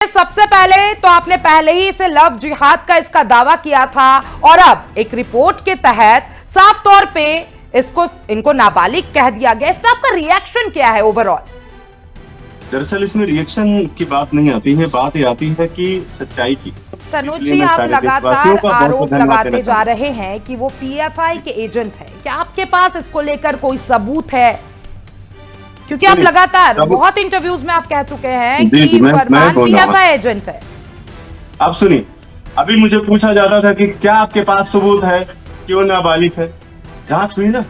सबसे पहले तो आपने पहले ही इसे लव जिहाद का इसका दावा किया था और अब एक रिपोर्ट के तहत साफ तौर पे इनको नाबालिग कह दिया गया। इस पे आपका रिएक्शन क्या है ओवरऑल? दरअसल इसमें रिएक्शन की बात नहीं आती है, बात ये आती है कि सच्चाई की। सनोज जी, आप लगातार आरोप लगाते जा रहे हैं कि वो पीएफआई के एजेंट हैं। क्या आपके पास इसको लेकर कोई सबूत है? क्योंकि आप लगातार बहुत इंटरव्यूज में आप कह चुके हैं कि फरमान पीएफआई एजेंट है। आप सुनिए, अभी मुझे पूछा जाता था कि क्या आपके पास सबूत है कि वो नाबालिग है। जांच हुई ना।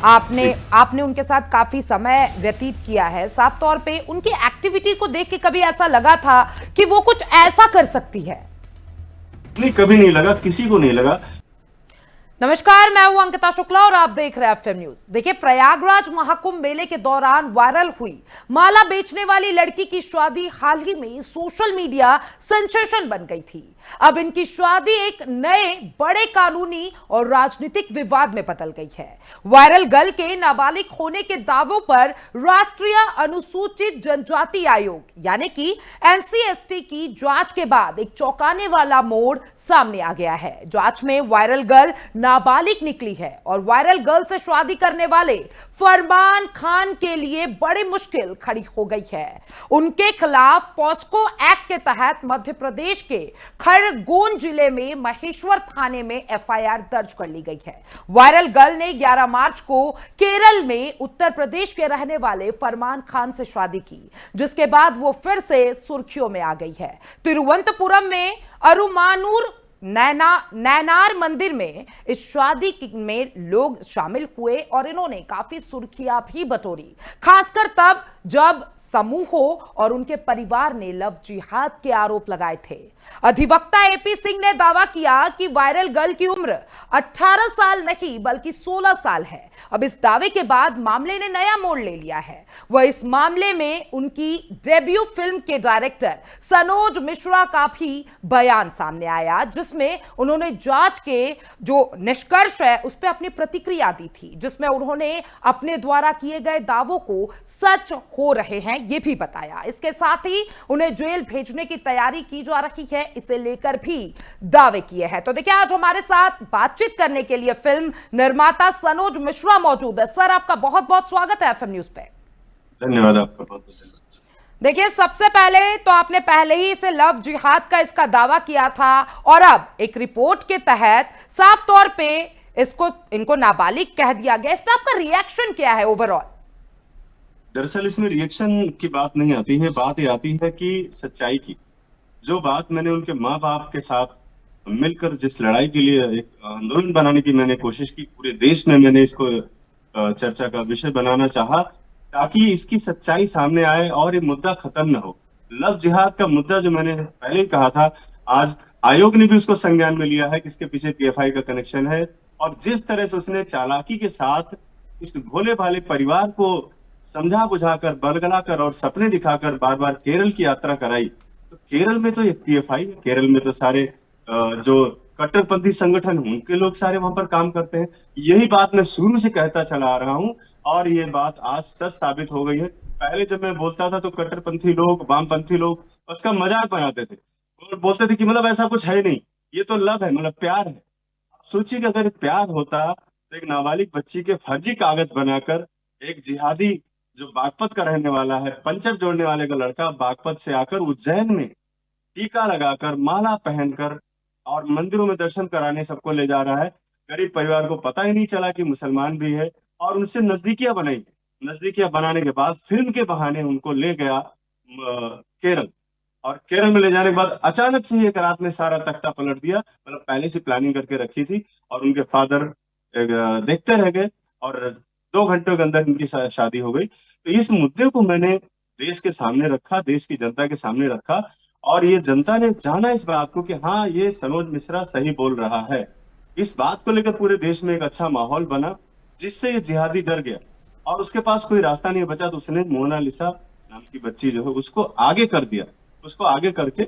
आपने उनके साथ काफी समय व्यतीत किया है। साफ तौर पे उनकी एक्टिविटी को देख के कभी ऐसा लगा था कि वो कुछ ऐसा कर सकती है? नहीं, कभी नहीं लगा, किसी को नहीं लगा। नमस्कार, मैं हूं अंकिता शुक्ला और आप देख रहे हैं एफएम न्यूज। देखिए, प्रयागराज महाकुंभ मेले के दौरान वायरल हुई माला बेचने वाली लड़की की शादी हाल ही में सोशल मीडिया सेंसेशन बन गई थी। अब इनकी शादी एक नए बड़े कानूनी और राजनीतिक विवाद में बदल गई है। वायरल गर्ल के नाबालिग होने के दावों पर राष्ट्रीय अनुसूचित जनजाति आयोग यानी कि एनसीएसटी की जांच के बाद एक चौंकाने वाला मोड़ सामने आ गया है। जांच में वायरल गर्ल नाबालिग निकली है और वायरल गर्ल से शादी करने वाले फरमान खान के लिए बड़ी मुश्किल खड़ी हो गई है। उनके खिलाफ पॉस्को एक्ट के तहत मध्य प्रदेश के खरगोन जिले में महेश्वर थाने में एफआईआर दर्ज कर ली गई है। वायरल गर्ल ने 11 मार्च को केरल में उत्तर प्रदेश के रहने वाले फरमान खान से शादी की, जिसके बाद वो फिर से सुर्खियों में आ गई है। तिरुवनंतपुरम में अरुमानूर नैनार मंदिर में इस शादी में लोग शामिल हुए और इन्होंने काफी सुर्खियां भी बटोरी, खासकर तब जब समूहों और उनके परिवार ने लव जिहाद के आरोप लगाए थे। अधिवक्ता एपी सिंह ने दावा किया कि वायरल गर्ल की उम्र 18 साल नहीं बल्कि 16 साल है। अब इस दावे के बाद मामले ने नया मोड़ ले लिया है। वह इस मामले में उनकी डेब्यू फिल्म के डायरेक्टर सनोज मिश्रा का भी बयान सामने आया, जिसमें उन्होंने जांच के जो निष्कर्ष है उस पर अपनी प्रतिक्रिया दी थी, जिसमें उन्होंने अपने द्वारा किए गए दावों को सच हो रहे हैं ये भी बताया। इसके साथ ही उन्हें जेल भेजने की तैयारी की जा रही है, इसे लेकर भी दावे किए हैं। तो देखिए, आज हमारे साथ बातचीत करने के लिए फिल्म निर्माता सनोज मिश्रा मौजूद है। सर, आपका बहुत बहुत स्वागत है एफएम न्यूज पे। धन्यवाद आपका, बहुत बहुत धन्यवाद। देखिए, सबसे पहले तो आपने पहले ही इसे लव जिहाद का इसका दावा किया था और अब एक रिपोर्ट के तहत साफ तौर पे इनको नाबालिग कह दिया गया। इस पे आपका रिएक्शन क्या है ओवरऑल? दरअसल इसमें रिएक्शन की बात नहीं आती है, बात ये आती है कि सच्चाई की। जो बात मैंने उनके माँ बाप के साथ मिलकर जिस लड़ाई के लिए एक आंदोलन बनाने की मैंने कोशिश की, पूरे देश में मैंने इसको चर्चा का विषय बनाना चाहा ताकि इसकी सच्चाई सामने आए और ये मुद्दा खत्म न हो। लव जिहाद का मुद्दा जो मैंने पहले ही कहा था, आज आयोग ने भी उसको संज्ञान में लिया है कि इसके पीछे पीएफआई का कनेक्शन है। और जिस तरह से उसने चालाकी के साथ इस भोले भाले परिवार को समझा बुझाकर, बरगलाकर और सपने दिखाकर बार बार केरल की यात्रा कराई, तो केरल में तो ये पीएफआई है, केरल में तो सारे जो कट्टरपंथी संगठन उनके लोग सारे वहां पर काम करते हैं। यही बात मैं शुरू से कहता चला आ रहा हूं और ये बात आज सच साबित हो गई है। पहले जब मैं बोलता था तो कट्टरपंथी लोग, वामपंथी लोग उसका मजाक बनाते थे और बोलते थे कि मतलब ऐसा कुछ है नहीं, ये तो लव है, मतलब प्यार है। आप सोचिए कि अगर प्यार होता तो एक नाबालिग बच्ची के फर्जी कागज बनाकर एक जिहादी जो बागपत का रहने वाला है, पंचर जोड़ने वाले का लड़का बागपत से आकर उज्जैन में टीका लगाकर, माला पहनकर और मंदिरों में दर्शन कराने सबको ले जा रहा है। गरीब परिवार को पता ही नहीं चला कि मुसलमान भी है और उनसे नजदीकियां बनाई। नजदीकियां बनाने के बाद फिल्म के बहाने उनको ले गया केरल, और केरल में ले जाने के बाद अचानक से एक रात में सारा तख्ता पलट दिया। मतलब पहले से प्लानिंग करके रखी थी और उनके फादर देखते रह गए और 2 घंटों के अंदर इनकी शादी हो गई। तो इस मुद्दे को मैंने देश के सामने रखा, देश की जनता के सामने रखा और ये जनता ने जाना इस बात को कि हाँ, ये सनोज मिश्रा सही बोल रहा है। इस बात को लेकर पूरे देश में एक अच्छा माहौल बना, जिससे ये जिहादी डर गया और उसके पास कोई रास्ता नहीं बचा। तो उसने मोनालिसा नाम की बच्ची जो है उसको आगे कर दिया। उसको आगे करके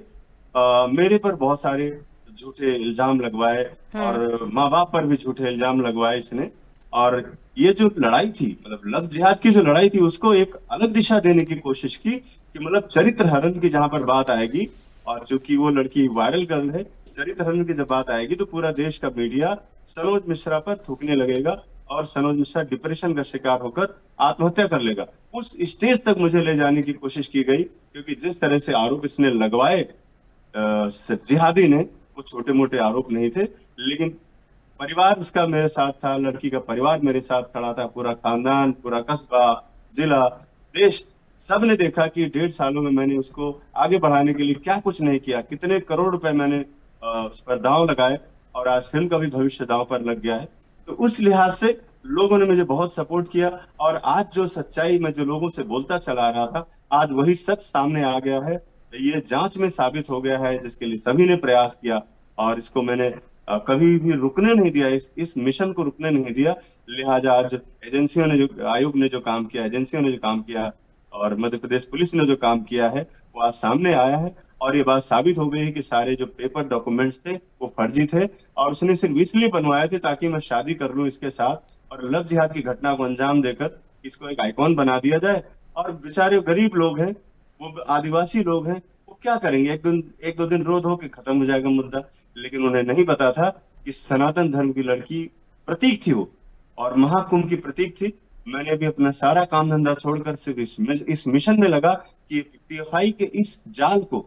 मेरे पर बहुत सारे झूठे इल्जाम लगवाए और माँ बाप पर भी झूठे इल्जाम लगवाए इसने। और ये जो लड़ाई थी, मतलब लव जिहाद की जो लड़ाई थी, उसको एक अलग दिशा देने की कोशिश की कि मतलब चरित्र हरण की जहां पर बात आएगी और चूंकि वो लड़की वायरल गर्ल है, चरित्र हनन की जब बात आएगी तो पूरा देश का मीडिया सनोज मिश्रा पर थूकने लगेगा और सनोज मिश्रा डिप्रेशन का शिकार होकर आत्महत्या कर लेगा। उस स्टेज तक मुझे ले जाने की कोशिश की गई, क्योंकि जिस तरह से आरोप इसने लगवाए जिहादी ने, वो छोटे मोटे आरोप नहीं थे। लेकिन परिवार उसका मेरे साथ था, लड़की का परिवार मेरे साथ खड़ा था, पूरा खानदान, पूरा कस्बा, जिला, देश, सब ने देखा कि 1.5 सालों में मैंने उसको आगे बढ़ाने के लिए क्या कुछ नहीं किया, कितने करोड़ रुपए मैंने उस पर दांव लगाए, और आज फिल्म का भी भविष्य दांव पर लग गया है। तो उस लिहाज से लोगों ने मुझे बहुत सपोर्ट किया, और आज जो सच्चाई मैं जो लोगों से बोलता चला रहा था, आज वही सच सामने आ गया है। ये जांच में साबित हो गया है, जिसके लिए सभी ने प्रयास किया, और इसको मैंने कभी भी रुकने नहीं दिया, इस मिशन को रुकने नहीं दिया। लिहाजा आज एजेंसियों ने जो, आयोग ने जो काम किया, एजेंसियों ने जो काम किया, और मध्य प्रदेश पुलिस ने जो काम किया है, वो आज सामने आया है। और ये बात साबित हो गई है कि सारे जो पेपर डॉक्यूमेंट्स थे वो फर्जी थे, और उसने सिर्फ इसलिए बनवाए थे ताकि मैं शादी कर लूं इसके साथ, और लव जिहाद की घटना को अंजाम देकर इसको एक आइकॉन बना दिया जाए। और बेचारे गरीब लोग हैं, वो आदिवासी लोग हैं, वो क्या करेंगे? एक दो दिन रो धो के खत्म हो जाएगा मुद्दा। लेकिन उन्हें नहीं पता था कि सनातन धर्म की लड़की प्रतीक थी वो, और महाकुंभ की प्रतीक थी। मैंने भी अपना सारा काम धंधा छोड़कर सिर्फ इस मिशन में लगा कि पीएफआई के इस जाल को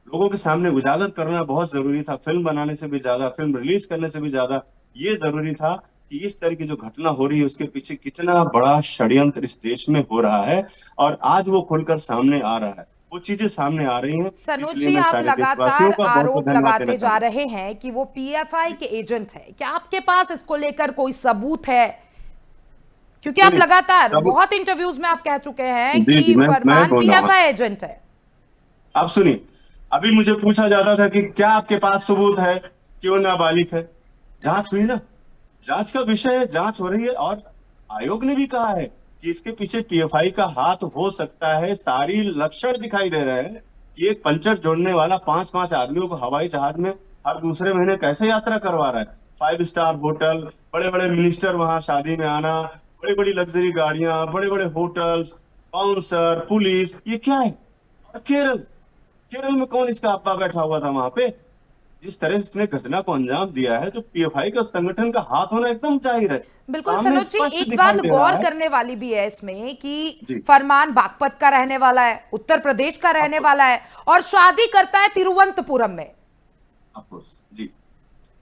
लोगों के सामने उजागर करना बहुत जरूरी था। फिल्म बनाने से भी ज्यादा, फिल्म रिलीज करने से भी ज्यादा ये जरूरी था कि इस तरह की जो घटना हो रही है उसके पीछे कितना बड़ा षड्यंत्र इस देश में हो रहा है, और आज वो खुलकर सामने आ रहा है, वो चीजें सामने आ रही हैं। सनोज इसलिए जी, मैं आप सारे देशवासियों लगातार का बहुत बहुत आरोप धन्यवाद देना लगाते जा चाहूंगा। रहे हैं कि वो पीएफआई के एजेंट है। क्या आपके पास इसको लेकर कोई सबूत है? क्योंकि आप नहीं, लगातार सब, बहुत इंटरव्यूज में आप कह चुके हैं जी जी, कि मैं फरमान बोल रहा हूँ। पीएफआई एजेंट है। आप सुनिए, अभी मुझे पूछा जाता था कि क्या आपके पास सबूत है कि वो नाबालिग है? जांच हुई ना, जांच का विषय है, जांच हो रही है, और आयोग ने भी कहा है कि इसके पीछे पीएफआई का हाथ हो सकता है। सारी लक्षण दिखाई दे रहे हैं कि एक पंचर जोड़ने वाला 5-5 आदमियों को हवाई जहाज में हर दूसरे महीने कैसे यात्रा करवा रहा है। 5 स्टार होटल, बड़े बड़े मिनिस्टर वहां शादी में आना, बड़ी बड़ी लग्जरी गाड़ियां, बड़े बड़े होटल्स, बाउंसर, पुलिस, ये क्या है? और केरल, केरल में कौन इसका अप्पा बैठा हुआ था वहां पे? जिस तरह से इसने घटना को अंजाम दिया है, तो पीएफआई का संगठन का हाथ होना एकदम जाहिर है, बिल्कुल सामने सनोज जी, स्पष्ट एक दिखाई बात दे रहा गौर है। करने वाली भी है इसमें कि जी, फरमान बागपत का रहने वाला है, उत्तर प्रदेश का रहने आपको, वाला है, और शादी करता है तिरुवनंतपुरम में। आपको, जी,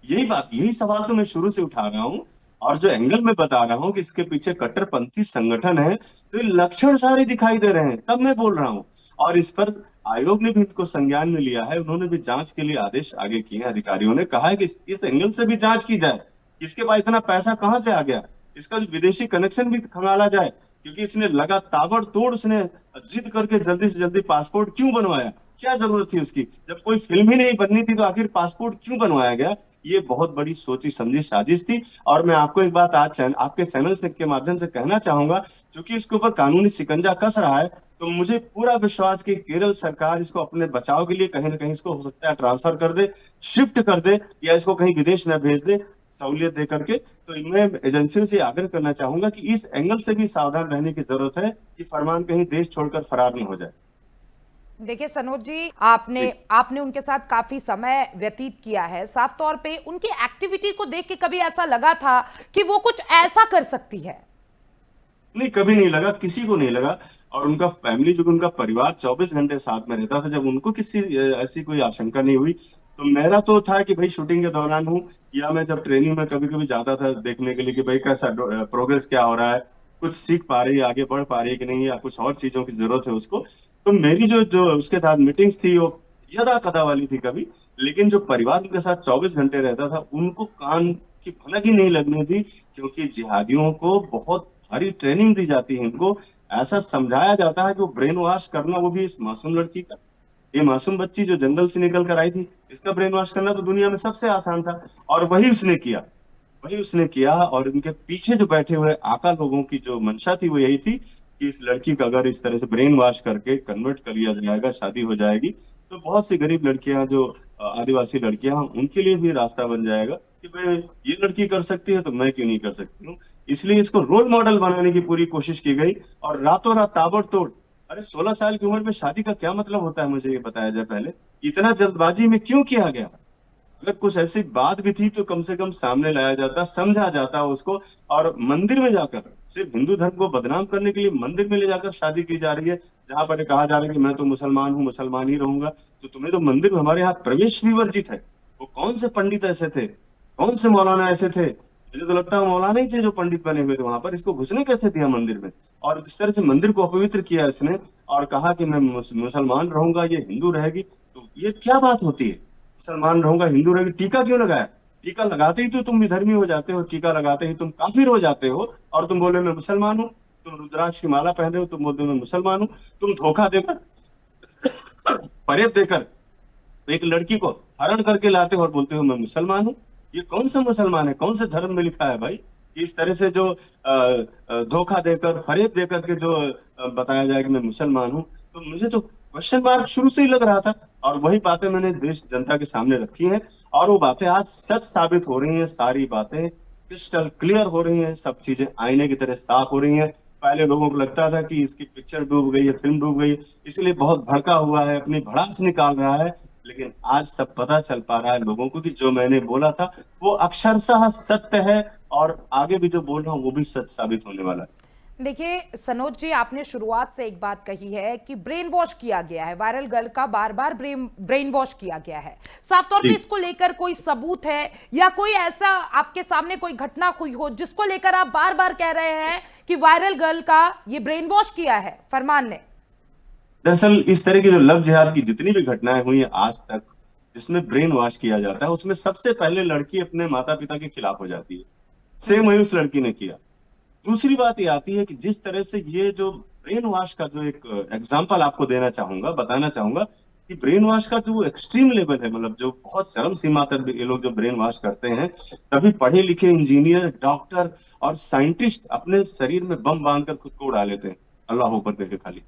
यही बात, यही सवाल तो मैं शुरू से उठा रहा हूँ, और जो एंगल मैं बता रहा हूँ कि इसके पीछे कट्टरपंथी संगठन है, तो ये लक्षण सारे दिखाई दे रहे हैं, तब मैं बोल रहा हूँ। और इस पर आयोग ने भी इनको संज्ञान में लिया है, उन्होंने भी जांच के लिए आदेश आगे किए हैं। अधिकारियों ने कहा है कि इस एंगल से भी जांच की जाए, इसके पास इतना पैसा कहाँ से आ गया, इसका जो विदेशी कनेक्शन भी खंगाला जाए, क्योंकि इसने लगा ताबड़तोड़, उसने जिद करके जल्दी से जल्दी पासपोर्ट क्यों बनवाया? क्या जरूरत थी उसकी? जब कोई फिल्म ही नहीं बननी थी तो आखिर पासपोर्ट क्यों बनवाया गया? ये बहुत बड़ी सोची समझी साजिश थी। और मैं आपको एक बात आज आपके चैनल से के माध्यम से कहना चाहूंगा, क्योंकि इसके ऊपर कानूनी शिकंजा कस रहा है, तो मुझे पूरा विश्वास कि केरल सरकार इसको अपने बचाव के लिए कहीं ना कहीं इसको हो सकता है ट्रांसफर कर दे, शिफ्ट कर दे, या इसको कहीं विदेश न भेज दे, सहूलियत दे करके। तो मैं एजेंसियों से आग्रह करना चाहूंगा कि इस एंगल से भी सावधान रहने की जरूरत है कि फरमान कहीं देश छोड़कर फरार नहीं हो जाए। देखिए सनोज जी, आपने जी। आपने उनके साथ काफी समय व्यतीत किया है। साफ तौर पे उनकी एक्टिविटी को देख के कभी ऐसा लगा था कि वो कुछ ऐसा कर सकती है? नहीं, कभी नहीं लगा, किसी को नहीं लगा। और उनका फैमिली, जो उनका परिवार 24 घंटे साथ में रहता था, जब उनको किसी ऐसी कोई आशंका नहीं हुई, तो मेरा तो था कि भाई शूटिंग के दौरान हूँ, या मैं जब ट्रेनिंग में कभी कभी जाता था देखने के लिए कि भाई कैसा प्रोग्रेस क्या हो रहा है, कुछ सीख पा रही है, आगे बढ़ पा रही है कि नहीं, या कुछ और चीजों की जरूरत है उसको। तो मेरी जो जो उसके साथ मीटिंग्स थी वो यदा कदा वाली थी कभी। लेकिन जो परिवार उनके साथ 24 घंटे रहता था, उनको कान की भनक ही नहीं लगने दी, क्योंकि जिहादियों को बहुत भारी ट्रेनिंग दी जाती है। इनको ऐसा समझाया जाता है कि वो ब्रेन वॉश करना, वो भी इस मासूम लड़की का, ये मासूम बच्ची जो जंगल से निकल कर आई थी, इसका ब्रेन वॉश करना तो दुनिया में सबसे आसान था, और वही उसने किया, वही उसने किया। और उनके पीछे जो बैठे हुए आका लोगों की जो मंशा थी वो यही थी कि इस लड़की का अगर इस तरह से ब्रेन वॉश करके कन्वर्ट कर लिया जाएगा, शादी हो जाएगी, तो बहुत सी गरीब लड़कियां, जो आदिवासी लड़कियां, उनके लिए भी रास्ता बन जाएगा कि भाई ये लड़की कर सकती है तो मैं क्यों नहीं कर सकती हूँ। इसलिए इसको रोल मॉडल बनाने की पूरी कोशिश की गई, और रातों रात ताबड़तोड़ अरे 16 साल की उम्र में शादी का क्या मतलब होता है, मुझे ये बताया जाए पहले। इतना जल्दबाजी में क्यों किया गया? अगर कुछ ऐसी बात भी थी तो कम से कम सामने लाया जाता, समझा जाता उसको। और मंदिर में जाकर, सिर्फ हिंदू धर्म को बदनाम करने के लिए मंदिर में ले जाकर शादी की जा रही है, जहां पर ये कहा जा रहा है कि मैं तो मुसलमान हूँ, मुसलमान ही रहूंगा। तो तुम्हें तो मंदिर में हमारे यहाँ प्रवेश भी वर्जित है। वो कौन से पंडित ऐसे थे, कौन से मौलाना ऐसे थे? मुझे तो लगता है मौलाना ही थे जो पंडित बने हुए थे वहां पर। इसको घुसने कैसे दिया मंदिर में? और जिस तरह से मंदिर को अपवित्र किया इसने, और कहा कि मैं मुसलमान रहूंगा, ये हिंदू रहेगी, तो ये क्या बात होती है? मुसलमान रहूंगा, हिंदू रहेगी, टीका क्यों लगाया? टीका लगाते ही तो तुम विधर्मी हो जाते हो, टीका लगाते ही तुम काफिर हो जाते हो, और तुम बोले मैं मुसलमान हूँ। तुम रुद्राक्ष की माला पहने हो, तुम बोलते हो मैं मुसलमान हूँ। तुम धोखा देकर, फरेब देकर एक लड़की को हरण करके लाते हो और बोलते हो मैं मुसलमान हूँ। ये कौन सा मुसलमान है? कौन से धर्म में लिखा है भाई? इस तरह से जो धोखा देकर, फरेब देकर के जो बताया जाए कि मैं मुसलमान हूँ, तो मुझे तो क्वेश्चन मार्क शुरू से ही लग रहा था। और वही बातें मैंने देश जनता के सामने रखी हैं, और वो बातें आज सच साबित हो रही हैं। सारी बातें क्रिस्टल क्लियर हो रही हैं, सब चीजें आईने की तरह साफ हो रही हैं। पहले लोगों को लगता था कि इसकी पिक्चर डूब गई है, फिल्म डूब गई है, इसलिए बहुत भड़का हुआ है, अपनी भड़ास निकाल रहा है। लेकिन आज सब पता चल पा रहा है लोगों को कि जो मैंने बोला था वो अक्षरशः सत्य है, और आगे भी जो बोल रहा हूँ वो भी सच साबित होने वाला है। देखिए सनोज जी, आपने शुरुआत से एक बात कही है कि ब्रेन वॉश किया गया है, वायरल गर्ल का बार बार ब्रेन वॉश किया गया है। साफ तौर पे जी। इसको लेकर कोई सबूत है या कोई ऐसा आपके सामने कोई घटना हुई हो जिसको लेकर आप बार बार कह रहे हैं कि वायरल गर्ल का ये ब्रेन वॉश किया है फरमान ने? दरअसल इस तरह की जो लव जिहाद की जितनी भी घटनाएं हुई हैं आज तक, जिसमें ब्रेन वॉश किया जाता है, उसमें सबसे पहले लड़की अपने माता पिता के खिलाफ हो जाती है। सेम वही उस लड़की ने किया। दूसरी बात ये आती है कि जिस तरह से ये जो ब्रेन वॉश का जो एक एग्जांपल आपको देना चाहूंगा, बताना चाहूंगा कि ब्रेन वॉश का जो एक्सट्रीम लेवल है, मतलब जो बहुत चरम सीमा तक ये लोग जो ब्रेन वॉश करते हैं, तभी पढ़े लिखे इंजीनियर, डॉक्टर और साइंटिस्ट अपने शरीर में बम बांधकर खुद को उड़ा लेते हैं, अल्लाह ऊपर देखे खाली।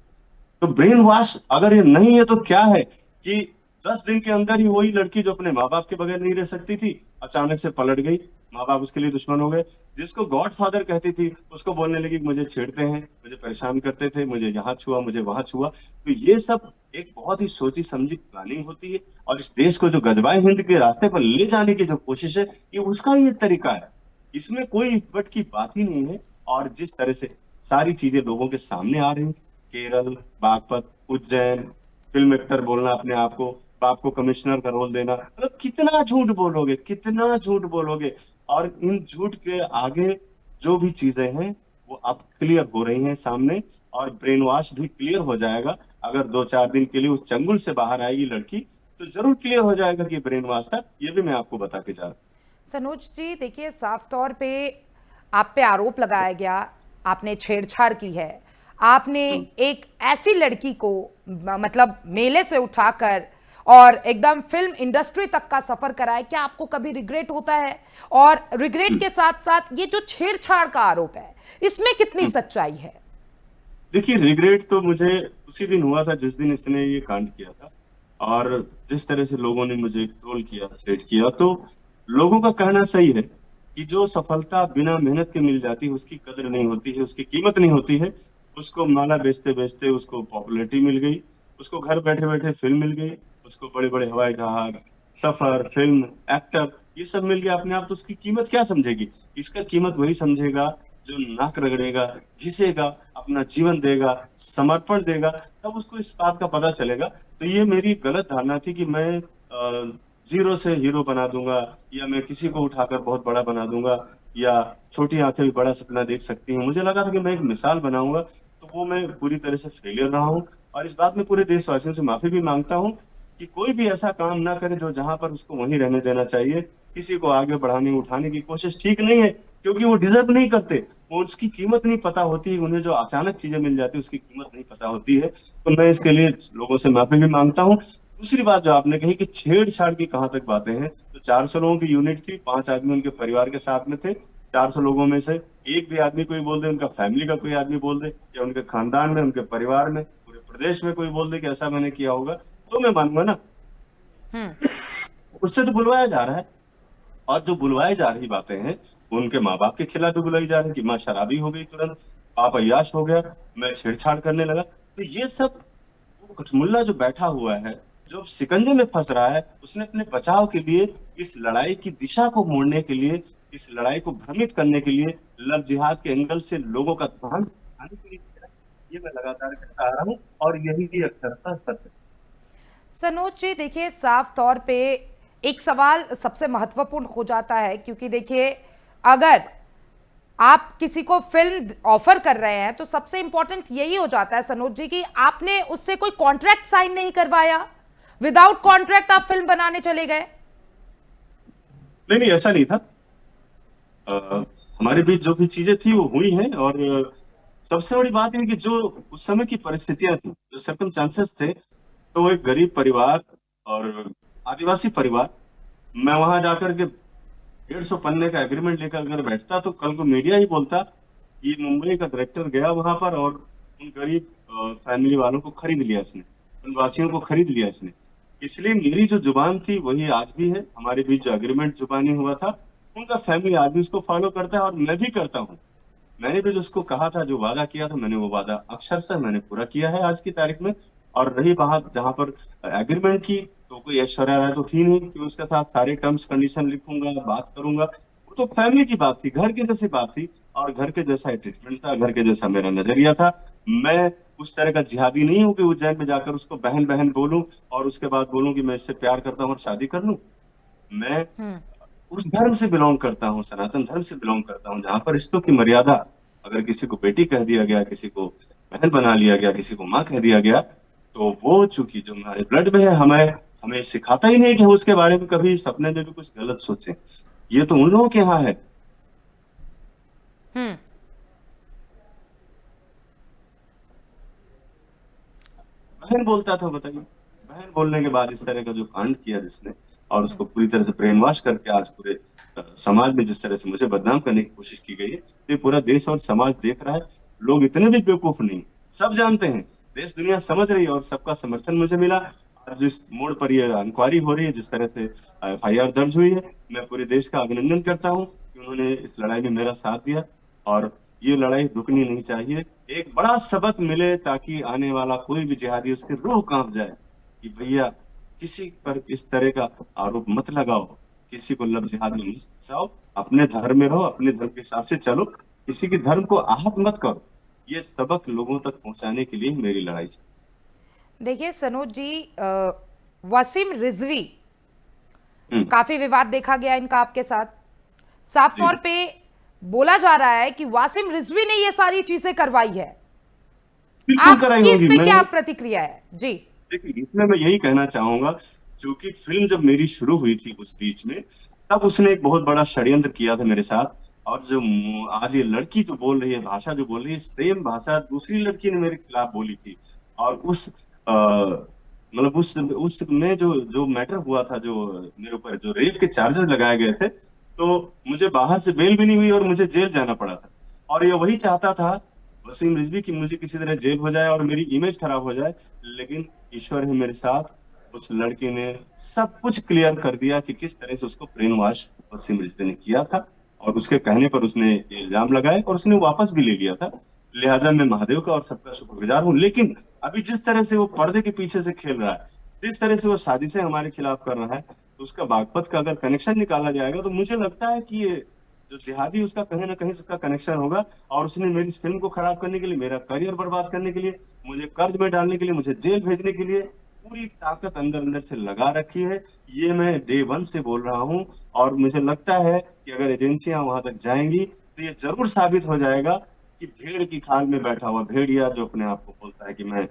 तो ब्रेन वॉश अगर ये नहीं है तो क्या है? कि 10 दिन के अंदर ही वही लड़की जो अपने माँ बाप के बगैर नहीं रह सकती थी, अचानक से पलट गई, माँ बाप उसके लिए दुश्मन हो गए। जिसको गॉड फादर कहती थी, उसको बोलने लगी कि मुझे छेड़ते हैं, मुझे परेशान करते थे, मुझे यहाँ छुआ, मुझे वहां छुआ। तो ये सब एक बहुत ही सोची समझी प्लानिंग होती है, और इस देश को जो गजबाए हिंद के रास्ते पर ले जाने की जो कोशिश है, ये उसका ही एक तरीका है। इसमें कोई इस बट की बात ही नहीं है। और जिस तरह से सारी चीजें लोगों के सामने आ रही, केरल, बागपत, उज्जैन, फिल्म एक्टर बोलना अपने आप को, बाप को कमिश्नर का रोल देना, मतलब कितना झूठ बोलोगे, कितना झूठ बोलोगे? और इन झूठ के आगे जो भी चीजें हैं वो अब क्लियर हो रही हैं सामने, और ब्रेन वॉश भी क्लियर हो जाएगा। अगर 2-4 दिन के लिए उस चंगुल से बाहर आएगी लड़की, तो जरूर क्लियर हो जाएगा कि ब्रेन वॉश था। ये भी मैं आपको बता के जा रहा हूं। सनोज जी देखिए, साफ तौर पे आप पे आरोप लगाया गया, आपने छेड़छाड़ की है, आपने एक ऐसी लड़की को मतलब मेले से उठाकर और एकदम फिल्म इंडस्ट्री तक का सफर कराया। क्या आपको कभी रिग्रेट होता है? और रिग्रेट के साथ साथ ये जो छेड़छाड़ का आरोप है, इसमें कितनी सच्चाई है? देखिए, रिग्रेट तो मुझे उसी दिन हुआ था जिस दिन इसने ये कांड किया था। और जिस तरह से लोगों ने मुझे ट्रोल किया, थ्रेट किया, तो लोगों का कहना सही है कि जो सफलता बिना मेहनत के मिल जाती है उसकी कदर नहीं होती है, उसकी कीमत नहीं होती है। उसको माला बेचते बेचते उसको पॉपुलैरिटी मिल गई, उसको घर बैठे बैठे फिल्म मिल गई, उसको बड़े बड़े हवाई जहाज, सफर, फिल्म, एक्टर, ये सब मिल गया अपने आप। तो उसकी कीमत क्या समझेगी? इसका कीमत वही समझेगा जो नाक रगड़ेगा, घिसेगा, अपना जीवन देगा, समर्पण देगा, तब उसको इस बात का पता चलेगा। तो ये मेरी गलत धारणा थी कि मैं जीरो से हीरो बना दूंगा, या मैं किसी को उठाकर बहुत बड़ा बना दूंगा, या छोटी आंखें भी बड़ा सपना देख सकती हैं। मुझे लगा था कि मैं एक मिसाल बनाऊंगा, तो वो मैं पूरी तरह से फेलियर रहा हूँ। और इस बात में पूरे देशवासियों से माफी भी मांगता हूँ कि कोई भी ऐसा काम ना करे जो जहां पर उसको वहीं रहने देना चाहिए। किसी को आगे बढ़ाने उठाने की कोशिश ठीक नहीं है, क्योंकि वो डिजर्व नहीं करते, वो उसकी कीमत नहीं पता होती। उन्हें जो अचानक चीजें मिल जाती है उसकी कीमत नहीं पता होती है। तो मैं इसके लिए लोगों से माफी भी मांगता हूँ। दूसरी बात जो आपने कही कि छेड़छाड़ की कहाँ तक बातें हैं, तो 400 लोगों की यूनिट थी, 5 आदमी उनके परिवार के साथ में थे। 400 लोगों में से एक भी आदमी कोई बोल दे, उनका फैमिली का कोई आदमी बोल दे, या उनके खानदान में, उनके परिवार में, पूरे प्रदेश में कोई बोल दे कि ऐसा मैंने किया होगा, तो मैं मानूंगा ना। हम्म। उससे तो बुलवाया जा रहा है। और जो बुलवाई जा रही बातें हैं वो उनके माँ बाप के खिलाफ भी बुलाई जा रही है कि माँ शराबी हो गई, तुरंत बाप अय्याश हो गया, मैं छेड़छाड़ करने लगा। तो ये सब वो कठमुल्ला जो बैठा हुआ है, जो शिकंजे में फंस रहा है, उसने अपने बचाव के लिए इस लड़ाई की दिशा को मोड़ने के लिए, इस लड़ाई को भ्रमित करने के लिए लव जिहाद के एंगल से लोगों का ध्यान हटाने के लिए किया है। ये मैं लगातार कहता आ रहा हूँ और यही अक्षरशः सत्य है। सनोज जी, देखिए साफ तौर पे एक सवाल सबसे महत्वपूर्ण हो जाता है, क्योंकि देखिए अगर आप किसी को फिल्म ऑफर कर रहे हैं तो सबसे इंपॉर्टेंट यही हो जाता है सनोज जी कि आपने उससे कोई कॉन्ट्रैक्ट साइन नहीं करवाया, विदाउट कॉन्ट्रैक्ट आप फिल्म बनाने चले गए। नहीं नहीं, ऐसा नहीं था। अ, हमारे बीच जो भी चीजें थी वो हुई हैं। और सबसे बड़ी बात है कि जो उस समय की परिस्थितियां थी, जो सर्कमस्टांसेस थे, तो वो एक गरीब परिवार और आदिवासी परिवार, मैं वहां जाकर के 150 पन्ने का एग्रीमेंट लेकर अगर बैठता तो कल को मीडिया ही बोलता कि मुंबई का डायरेक्टर गया वहां पर और उन गरीब फैमिली वालों को खरीद लिया इसने, उन वासियों को खरीद लिया इसने। इसलिए मेरी जो जुबान थी वही आज भी है। हमारे बीच जो एग्रीमेंट जुबानी हुआ था, उनका फैमिली आज भी उसको फॉलो करता है और मैं भी करता हूँ। मैंने भी जो उसको कहा था, जो वादा किया था, मैंने वो वादा अक्षरशः मैंने पूरा किया है आज की तारीख में। और रही बात जहां पर एग्रीमेंट की, तो कोई ऐश्वर्या राय तो थी नहीं कि उसके साथ सारे टर्म्स कंडीशन लिखूंगा, बात करूंगा। वो तो फैमिली की बात थी, घर की जैसी बात थी और घर के जैसा ही ट्रीटमेंट था, घर के जैसा मेरा नजरिया था। मैं उस तरह का जिहादी नहीं हूं कि उज्जैन में जाकर उसको बहन बहन बोलूं और उसके बाद बोलूं कि मैं इससे प्यार करता हूं और शादी कर लूं। मैं हम्म। उस धर्म से बिलोंग करता हूँ, सनातन धर्म से बिलोंग करता हूँ, जहां पर रिश्तों की मर्यादा, अगर किसी को बेटी कह दिया गया, किसी को बहन बना लिया गया, किसी को माँ कह दिया गया, तो वो चूंकि जो हमारे ब्लड में है, हमें हमें सिखाता ही नहीं कि हम उसके बारे में कभी सपने में भी कुछ गलत सोचें। ये तो उन लोगों के यहाँ है। हम्म। बहन बोलता था, बताइए। बहन बोलने के बाद इस तरह का जो कांड किया जिसने, और उसको पूरी तरह से ब्रेन वॉश करके आज पूरे समाज में जिस तरह से मुझे बदनाम करने की कोशिश की गई है, ये पूरा देश और समाज देख रहा है। लोग इतने भी बेवकूफ नहीं, सब जानते हैं, देश दुनिया समझ रही है और सबका समर्थन मुझे मिला। आज जिस मोड़ पर ये इंक्वायरी हो रही है, जिस तरह से एफआईआर दर्ज हुई है, मैं पूरे देश का अभिनंदन करता हूँ कि उन्होंने इस लड़ाई में मेरा साथ दिया। और ये लड़ाई रुकनी नहीं चाहिए, एक बड़ा सबक मिले ताकि आने वाला कोई भी जिहादी उसकी रूह कांप जाए कि भैया किसी पर इस तरह का आरोप मत लगाओ, किसी को लव जिहाद में मत फंसाओ, अपने धर्म में रहो, अपने धर्म के हिसाब से चलो, किसी के धर्म को आहत मत करो। ये सबक लोगों तक पहुंचाने के लिए ही मेरी लड़ाई चली। देखिए सनोज जी, वसीम रिजवी, हम्म। काफी विवाद देखा गया इनका आपके साथ। साफ जी तौर पे बोला जा रहा है कि वासिम रिजवी ने ये सारी चीजें करवाई है। बिल्कुल कराई आपकी इस होगी। पे मैं क्या प्रतिक्रिया है जी? देखिए, इसमें मैं यही कहना चाहूंगा, क्योंकि फिल्म जब मेरी शुरू हुई थी उस बीच में, तब उसने एक बहुत बड़ा षड्यंत्र किया था मेरे साथ। और जो आज ये लड़की जो बोल रही है, भाषा जो बोल रही है, सेम भाषा दूसरी लड़की ने मेरे खिलाफ बोली थी। और उस मतलब उस में जो जो मैटर हुआ था, जो मेरे ऊपर जो रेप के चार्जेस लगाए गए थे, तो मुझे बाहर से बेल भी नहीं हुई और मुझे जेल जाना पड़ा था। और ये वही चाहता था वसीम रिजवी की मुझे किसी तरह जेल हो जाए और मेरी इमेज खराब हो जाए। लेकिन ईश्वर है मेरे साथ, उस लड़की ने सब कुछ क्लियर कर दिया कि किस तरह से उसको ब्रेन वॉश वसीम रिजवी ने किया था। और उसके कहने पर उसने ये इल्जाम लगाए और उसने वापस भी ले लिया था। लिहाजा मैं महादेव का और सबका शुक्रगुजार हूँ। लेकिन अभी जिस तरह से वो पर्दे के पीछे से खेल रहा है, जिस तरह से वो साजिशें हमारे खिलाफ कर रहा है, तो उसका बागपत का अगर कनेक्शन निकाला जाएगा तो मुझे लगता है कि ये जो जिहादी, उसका कहीं ना कहीं उसका कनेक्शन होगा। और उसने मेरी इस फिल्म को खराब करने के लिए, मेरा करियर बर्बाद करने के लिए, मुझे कर्ज में डालने के लिए, मुझे जेल भेजने के लिए पूरी ताकत अंदर अंदर से लगा रखी है। ये मैं डे वन से बोल रहा हूँ। और मुझे लगता है कि अगर एजेंसियां वहां तक जाएंगी तो ये जरूर साबित हो जाएगा कि भेड़ की खाल में बैठा हुआ भेड़िया जो अपने आप को बोलता है कि मैं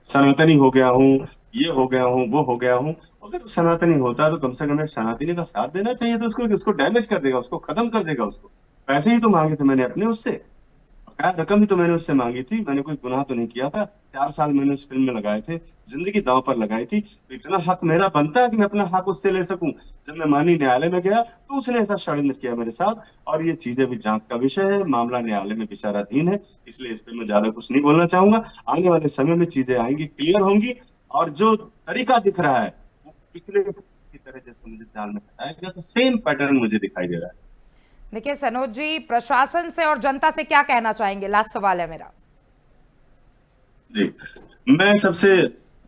सनातनी हो गया हूँ, ये हो गया हूँ, वो हो गया हूँ, अगर सनातनी होता तो कम से कम एक सनातनी का साथ देना चाहिए। तो उसको डैमेज कर देगा, उसको खत्म कर देगा। उसको पैसे ही तो मांगे थे मैंने अपने उससे, बकाया रकम ही तो मैंने उससे मांगी थी। मैंने कोई गुनाह तो नहीं किया था। 4 साल मैंने उस फिल्म में लगाए थे, जिंदगी दांव पर लगाई थी। तो इतना हक मेरा बनता है कि मैं अपना हक उससे ले सकूं। जब मैं माननीय न्यायालय में गया तो उसने ऐसा षड्यंत्र किया मेरे साथ। और ये चीजें भी जांच का विषय है, मामला न्यायालय में विचाराधीन है, इसलिए इस पर मैं ज्यादा कुछ नहीं बोलना चाहूंगा। आने वाले समय में चीजें आएंगी, क्लियर होंगी। और जो तरीका दिख रहा है वो पिछले की तरह जैसे मुझे जाल में बताया गया, तो सेम पैटर्न मुझे दिखाई दे रहा है। देखिए सनोज जी, प्रशासन से और जनता से क्या कहना चाहेंगे? लास्ट सवाल है मेरा। जी, मैं सबसे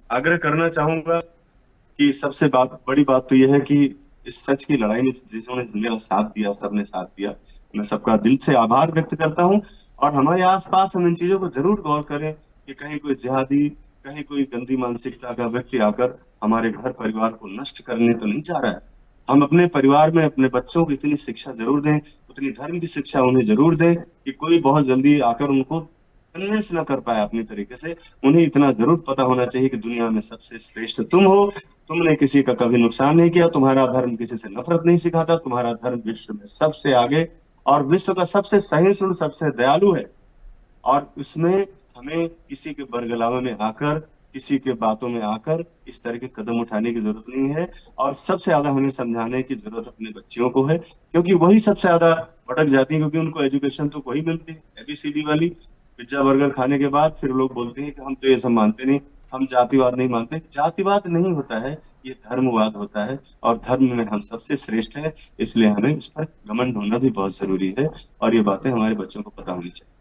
आग्रह करना चाहूंगा कि सबसे बड़ी बात तो यह है कि इस सच की लड़ाई में जिन्होंने मेरा साथ दिया, सबने साथ दिया, मैं सबका दिल से आभार व्यक्त करता हूँ। और हमारे आसपास हम इन चीजों को जरूर गौर करें कि कहीं कोई जिहादी, कहीं कोई गंदी मानसिकता का व्यक्ति आकर हमारे घर परिवार को नष्ट करने तो नहीं चाह रहा है। हम अपने परिवार में अपने बच्चों को इतनी शिक्षा जरूर दें, उतनी धर्म की शिक्षा उन्हें जरूर दें कि कोई बहुत जल्दी आकर उनको कन्विंस ना कर पाए अपनी तरीके से। उन्हें इतना जरूर पता होना चाहिए कि दुनिया में सबसे श्रेष्ठ तुम हो, तुमने किसी का कभी नुकसान नहीं किया, तुम्हारा धर्म किसी से नफरत नहीं सिखाता, तुम्हारा धर्म विश्व में सबसे आगे और विश्व का सबसे सहिष्णु, सबसे दयालु है। और उसमें हमें किसी के बरगलावे में आकर, किसी के बातों में आकर इस तरह के कदम उठाने की जरूरत नहीं है। और सबसे ज्यादा हमें समझाने की जरूरत अपने बच्चियों को है, क्योंकि वही सबसे ज्यादा भटक जाती है, क्योंकि उनको एजुकेशन तो वही मिलती है, एबीसीडी वाली। पिज्जा बर्गर खाने के बाद फिर लोग बोलते हैं कि हम तो ये सब मानते नहीं, हम जातिवाद नहीं मानते। जातिवाद नहीं होता है, ये धर्मवाद होता है। और धर्म में हम सबसे श्रेष्ठ है, इसलिए हमें इस पर घमंड होना भी बहुत जरूरी है। और ये बातें हमारे बच्चों को पता होनी चाहिए।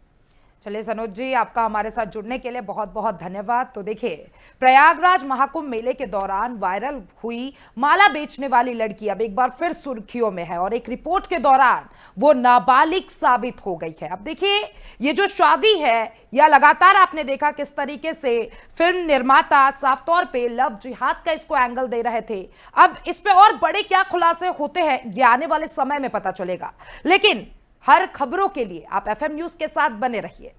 चलिए सनोज जी, आपका हमारे साथ जुड़ने के लिए बहुत बहुत धन्यवाद। तो देखिए, प्रयागराज महाकुंभ मेले के दौरान वायरल हुई माला बेचने वाली लड़की अब एक बार फिर सुर्खियों में है और एक रिपोर्ट के दौरान वो नाबालिग साबित हो गई है। अब देखिए, ये जो शादी है या लगातार आपने देखा किस तरीके से फिल्म निर्माता साफ तौर पे लव जिहाद का इसको एंगल दे रहे थे। अब इस पे और बड़े क्या खुलासे होते हैं ये आने वाले समय में पता चलेगा, लेकिन हर खबरों के लिए आप एफएम न्यूज के साथ बने रहिए।